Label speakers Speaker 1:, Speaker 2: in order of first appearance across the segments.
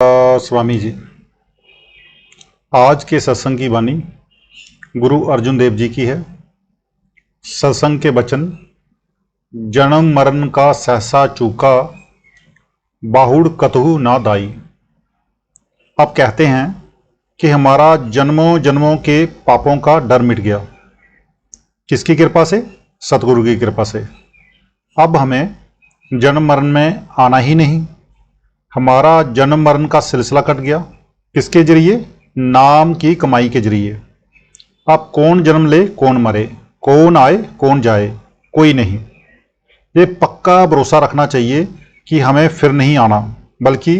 Speaker 1: स्वामी जी, आज के सत्संग की वाणी गुरु अर्जुन देव जी की है। सत्संग के वचन, जन्म मरण का सहसा चूका, बाहुड़ कतहु ना दाई। आप कहते हैं कि हमारा जन्मों जन्मों के पापों का डर मिट गया। किसकी कृपा से? सतगुरु की कृपा से। अब हमें जन्म मरण में आना ही नहीं। हमारा जन्म मरण का सिलसिला कट गया। किसके जरिए? नाम की कमाई के जरिए। अब कौन जन्म ले कौन मरे, कौन आए कौन जाए, कोई नहीं। ये पक्का भरोसा रखना चाहिए कि हमें फिर नहीं आना, बल्कि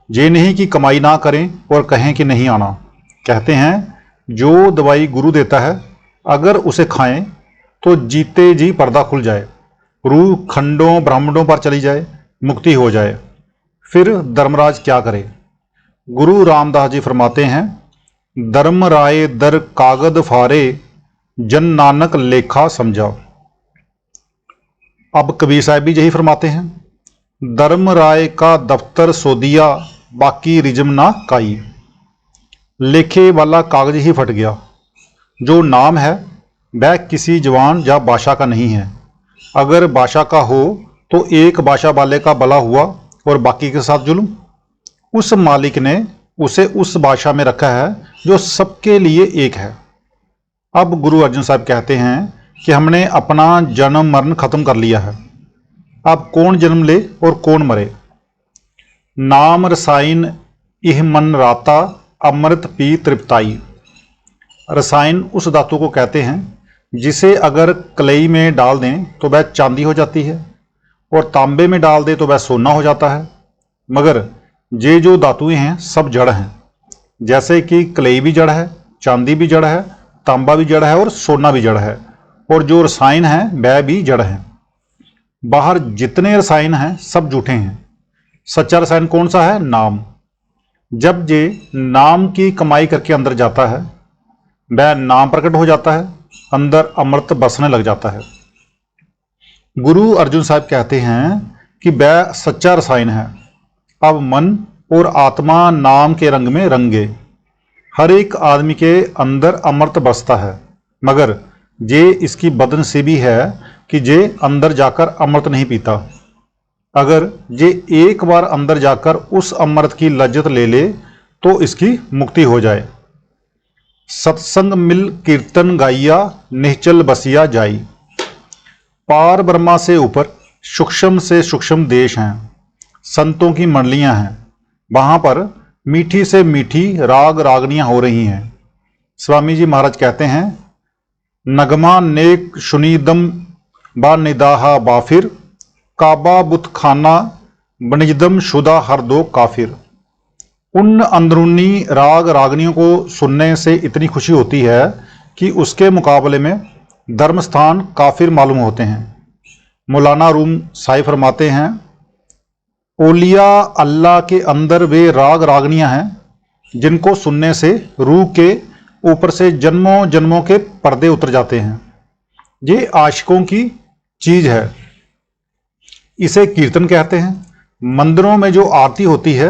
Speaker 1: ये नहीं कि कमाई ना करें और कहें कि नहीं आना। कहते हैं जो दवाई गुरु देता है अगर उसे खाएं तो जीते जी पर्दा खुल जाए, रूह खंडों ब्रह्मांडों पर चली जाए, मुक्ति हो जाए। फिर धर्मराज क्या करे? गुरु रामदास जी फरमाते हैं, धर्म राय दर कागद फारे, जन नानक लेखा समझा। अब कबीर साहब भी यही फरमाते हैं, धर्म राय का दफ्तर सो दिया, बाकी रिजम ना काई। लेखे वाला कागज ही फट गया। जो नाम है वह किसी जवान या बादशाह का नहीं है। अगर बादशाह का हो तो एक बादशाह वाले का भला हुआ और बाकी के साथ जुल्म। उस मालिक ने उसे उस बादशाह में रखा है जो सबके लिए एक है। अब गुरु अर्जुन साहब कहते हैं कि हमने अपना जन्म मरण खत्म कर लिया है। अब कौन जन्म ले और कौन मरे? नाम रसायन इह मन राता, अमृत पी तृप्ताई। रसायन उस धातु को कहते हैं जिसे अगर कलई में डाल दें तो वह चांदी हो जाती है और तांबे में डाल दें तो वह सोना हो जाता है। मगर ये जो धातुएं हैं सब जड़ हैं। जैसे कि कलई भी जड़ है, चांदी भी जड़ है, तांबा भी जड़ है और सोना भी जड़ है। और जो रसायन है वह भी जड़ है। बाहर जितने रसायन हैं सब झूठे हैं। सच्चा रसायन कौन सा है? नाम। जब ये नाम की कमाई करके अंदर जाता है वह नाम प्रकट हो जाता है, अंदर अमृत बसने लग जाता है। गुरु अर्जुन साहब कहते हैं कि वह सच्चा रसायन है। अब मन और आत्मा नाम के रंग में रंगे। हर एक आदमी के अंदर अमृत बसता है, मगर ये इसकी बदनसीबी है कि ये अंदर जाकर अमृत नहीं पीता। अगर ये एक बार अंदर जाकर उस अमृत की लज्जत ले ले तो इसकी मुक्ति हो जाए। सत्संग मिल कीर्तन गाइया, निश्चल बसिया जाई। पार ब्रह्मा से ऊपर सूक्ष्म से सूक्ष्म देश हैं, संतों की मंडलियां हैं। वहां पर मीठी से मीठी राग रागनियां हो रही हैं। स्वामी जी महाराज कहते हैं, नगमा नेक शुनीदम बा निदाहा बाफिर, काबा बुत खाना बनिजदम शुदा हर दो काफिर। उन अंदरूनी राग रागनियों को सुनने से इतनी खुशी होती है कि उसके मुकाबले में धर्मस्थान काफिर मालूम होते हैं। मौलाना रूम साहिब फरमाते हैं, ओलिया अल्लाह के अंदर वे राग रागनियां हैं जिनको सुनने से रूह के ऊपर से जन्मों जन्मों के पर्दे उतर जाते हैं। ये आशिकों की चीज है, इसे कीर्तन कहते हैं। मंदिरों में जो आरती होती है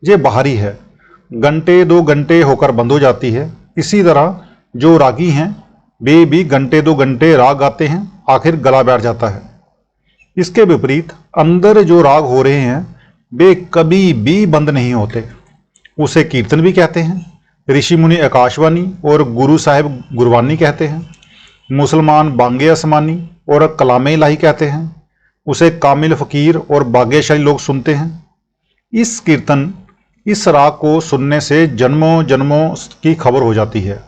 Speaker 1: ये बाहरी है, घंटे 2 घंटे होकर बंद हो जाती है। इसी तरह जो रागी हैं वे भी घंटे 2 घंटे राग गाते हैं, आखिर गला बैठ जाता है। इसके विपरीत अंदर जो राग हो रहे हैं वे कभी भी बंद नहीं होते। उसे कीर्तन भी कहते हैं। ऋषि मुनि आकाशवाणी और गुरु साहिब गुरबानी कहते हैं। मुसलमान बांगे आसमानी और कलामे इलाही कहते हैं। उसे कामिल फकीर और भाग्यशाली लोग सुनते हैं। इस कीर्तन, इस राग को सुनने से जन्मों जन्मों की खबर हो जाती है।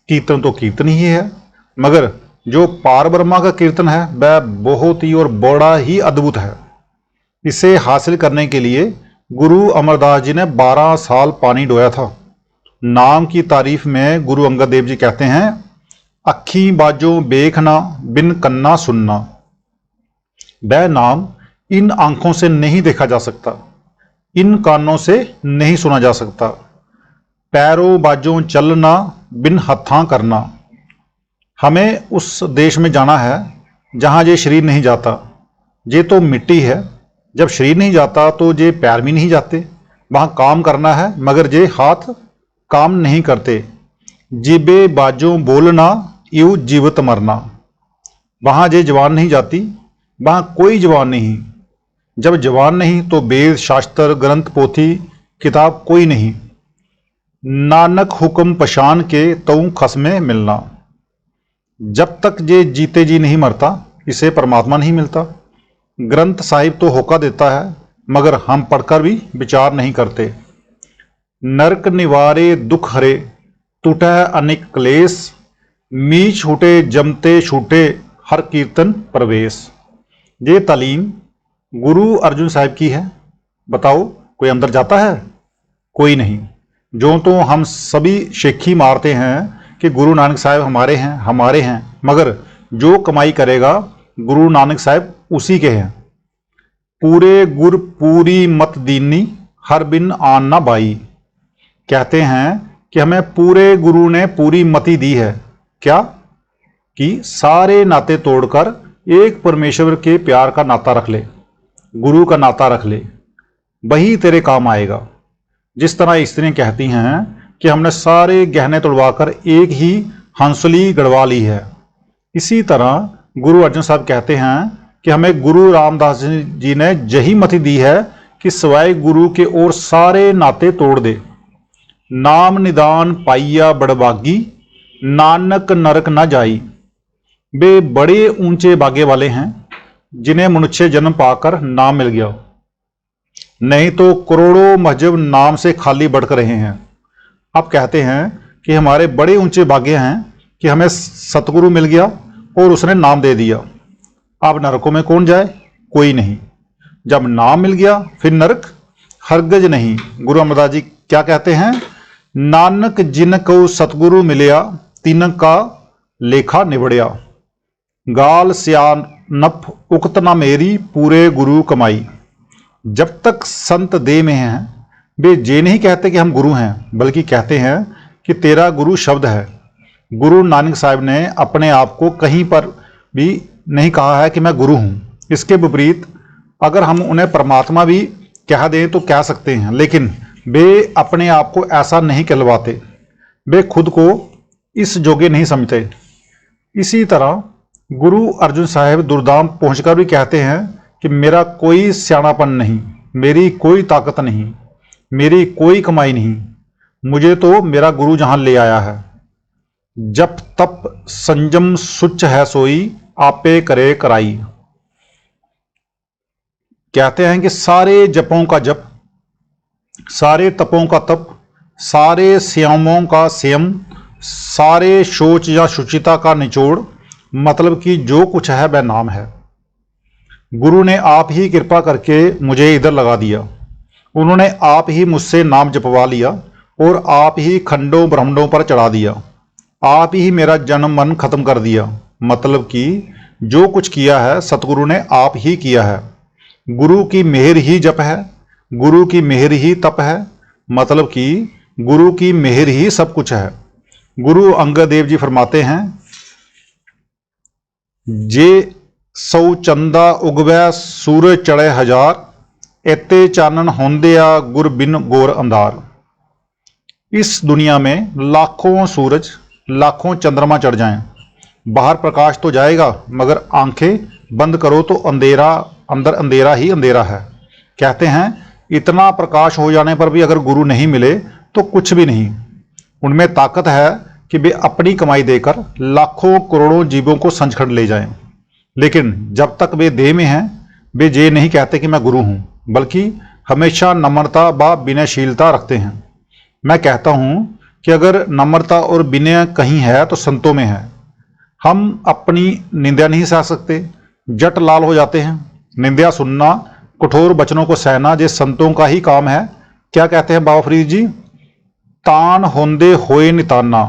Speaker 1: कीर्तन तो कीर्तन ही है, मगर जो पार ब्रह्मा का कीर्तन है वह बहुत ही और बड़ा ही अद्भुत है। इसे हासिल करने के लिए गुरु अमरदास जी ने 12 साल पानी डोया था। नाम की तारीफ में गुरु अंगद देव जी कहते हैं, अखी बाजों देखना बिन कन्ना सुनना। वह नाम इन आंखों से नहीं देखा जा सकता, इन कानों से नहीं सुना जा सकता। पैरों बाजों चलना बिन हत्था करना। हमें उस देश में जाना है जहाँ ये शरीर नहीं जाता। ये तो मिट्टी है, जब शरीर नहीं जाता तो ये पैर भी नहीं जाते। वहाँ काम करना है मगर जे हाथ काम नहीं करते। जीबे बाजों बोलना यूँ जीवत मरना। वहाँ जे जवान नहीं जाती, वहाँ कोई जवान नहीं। जब जवान नहीं तो वेद शास्त्र ग्रंथ पोथी किताब कोई नहीं। नानक हुक्म पशान के तऊ खसमे मिलना। जब तक जे जीते जी नहीं मरता, इसे परमात्मा नहीं मिलता। ग्रंथ साहिब तो होका देता है मगर हम पढ़कर भी विचार नहीं करते। नरक निवारे दुख हरे टूटा अनेक क्लेश। मी छूटे जमते छूटे हर कीर्तन प्रवेश। ये तालीम गुरु अर्जुन साहिब की है। बताओ कोई अंदर जाता है? कोई नहीं। जो तो हम सभी शेखी मारते हैं कि गुरु नानक साहिब हमारे हैं, मगर जो कमाई करेगा गुरु नानक साहिब उसी के हैं। पूरे गुर पूरी मत दीनी हर बिन आन ना बाई। कहते हैं कि हमें पूरे गुरु ने पूरी मति दी है। क्या? कि सारे नाते तोड़कर एक परमेश्वर के प्यार का नाता रख ले, गुरु का नाता रख ले, वही तेरे काम आएगा। जिस तरह स्त्रियां कहती हैं कि हमने सारे गहने तोड़वाकर एक ही हंसली गड़वा ली है, इसी तरह गुरु अर्जुन साहब कहते हैं कि हमें गुरु रामदास जी ने यही मति दी है कि सवाए गुरु के और सारे नाते तोड़ दे। नाम निदान पाइया बड़बागी नानक नरक न जाई। वे बड़े ऊंचे बागे वाले हैं जिन्हें मनुष्य जन्म पाकर नाम मिल गया, नहीं तो करोड़ों मजहब नाम से खाली भटक रहे हैं। अब कहते हैं कि हमारे बड़े ऊंचे भाग्य हैं कि हमें सतगुरु मिल गया और उसने नाम दे दिया। अब नरकों में कौन जाए? कोई नहीं। जब नाम मिल गया फिर नरक हरगज नहीं। गुरु अमरदास जी क्या कहते हैं? नानक जिन को सतगुरु मिलया तिन का लेखा निबड़िया। गाल सियानप उक्त ना मेरी पूरे गुरु कमाई। जब तक संत देह में हैं वे ये नहीं कहते कि हम गुरु हैं, बल्कि कहते हैं कि तेरा गुरु शब्द है। गुरु नानक साहिब ने अपने आप को कहीं पर भी नहीं कहा है कि मैं गुरु हूँ। इसके विपरीत अगर हम उन्हें परमात्मा भी कह दें तो कह सकते हैं, लेकिन वे अपने आप को ऐसा नहीं कहलवाते। वे खुद को इस जोगे नहीं समझते। इसी तरह गुरु अर्जुन साहिब दुर्दाम पहुंचकर भी कहते हैं कि मेरा कोई स्याणापन नहीं, मेरी कोई ताकत नहीं, मेरी कोई कमाई नहीं, मुझे तो मेरा गुरु जहां ले आया है। जप तप संयम सुच है सोई आपे करे कराई। कहते हैं कि सारे जपों का जप, सारे तपों का तप, सारे संयमों का संयम, सारे शोच या शुचिता का निचोड़, मतलब कि जो कुछ है वह नाम है। गुरु ने आप ही कृपा करके मुझे इधर लगा दिया। उन्होंने आप ही मुझसे नाम जपवा लिया और आप ही खंडों ब्रह्मंडों पर चढ़ा दिया। आप ही मेरा जन्म मन खत्म कर दिया। मतलब कि जो कुछ किया है सतगुरु ने आप ही किया है। गुरु की मेहर ही जप है, गुरु की मेहर ही तप है, मतलब कि गुरु की मेहर ही सब कुछ है। गुरु अंगद देव जी फरमाते हैं, जे सौ चंदा उगवै सूरज चढ़े हजार, एते चानन होंदिया गुर बिन गोर अंधार। इस दुनिया में लाखों सूरज लाखों चंद्रमा चढ़ जाएं, बाहर प्रकाश तो जाएगा मगर आंखें बंद करो तो अंधेरा, अंदर अंधेरा ही अंधेरा है। कहते हैं इतना प्रकाश हो जाने पर भी अगर गुरु नहीं मिले तो कुछ भी नहीं। उनमें ताकत है कि वे अपनी कमाई देकर लाखों करोड़ों जीवों को सचखंड ले जाएं, लेकिन जब तक वे देह में हैं वे ये नहीं कहते कि मैं गुरु हूं, बल्कि हमेशा नम्रता व विनयशीलता रखते हैं। मैं कहता हूं कि अगर नम्रता और विनय कहीं है तो संतों में है। हम अपनी निंदा नहीं सह सकते, जट लाल हो जाते हैं। निंदा सुनना, कठोर वचनों को सहना ये संतों का ही काम है। क्या कहते हैं बाबा फरीद जी? तान होंदे होए निताना,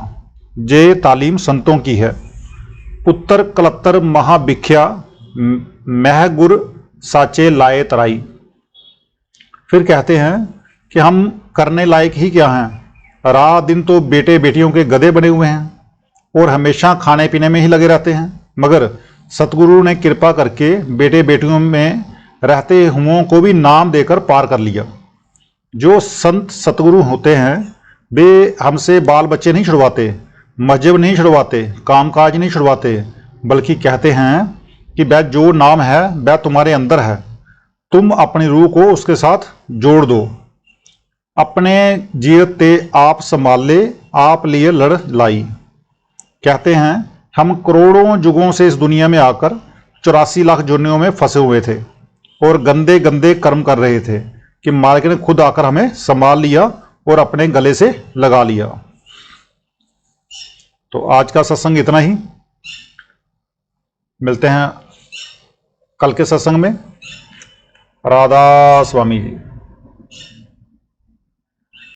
Speaker 1: जे तालीम संतों की है। पुत्र कलत्तर महाभिख्या, मह गुर साचे लाए तराई। फिर कहते हैं कि हम करने लायक ही क्या हैं? रात दिन तो बेटे बेटियों के गधे बने हुए हैं और हमेशा खाने पीने में ही लगे रहते हैं, मगर सतगुरु ने कृपा करके बेटे बेटियों में रहते हुओं को भी नाम देकर पार कर लिया। जो संत सतगुरु होते हैं वे हमसे बाल बच्चे नहीं छुड़वाते, मस्जिद नहीं छुड़वाते, कामकाज नहीं छुड़वाते, बल्कि कहते हैं कि वह जो नाम है वह तुम्हारे अंदर है, तुम अपनी रूह को उसके साथ जोड़ दो। अपने जीते आप संभाले, आप लिए लड़ लाई। कहते हैं हम करोड़ों युगों से इस दुनिया में आकर 84 लाख जोनियों में फंसे हुए थे और गंदे गंदे कर्म कर रहे थे कि मालिक ने खुद आकर हमें संभाल लिया और अपने गले से लगा लिया। तो आज का सत्संग इतना ही। मिलते हैं कल के सत्संग में। राधा स्वामी जी।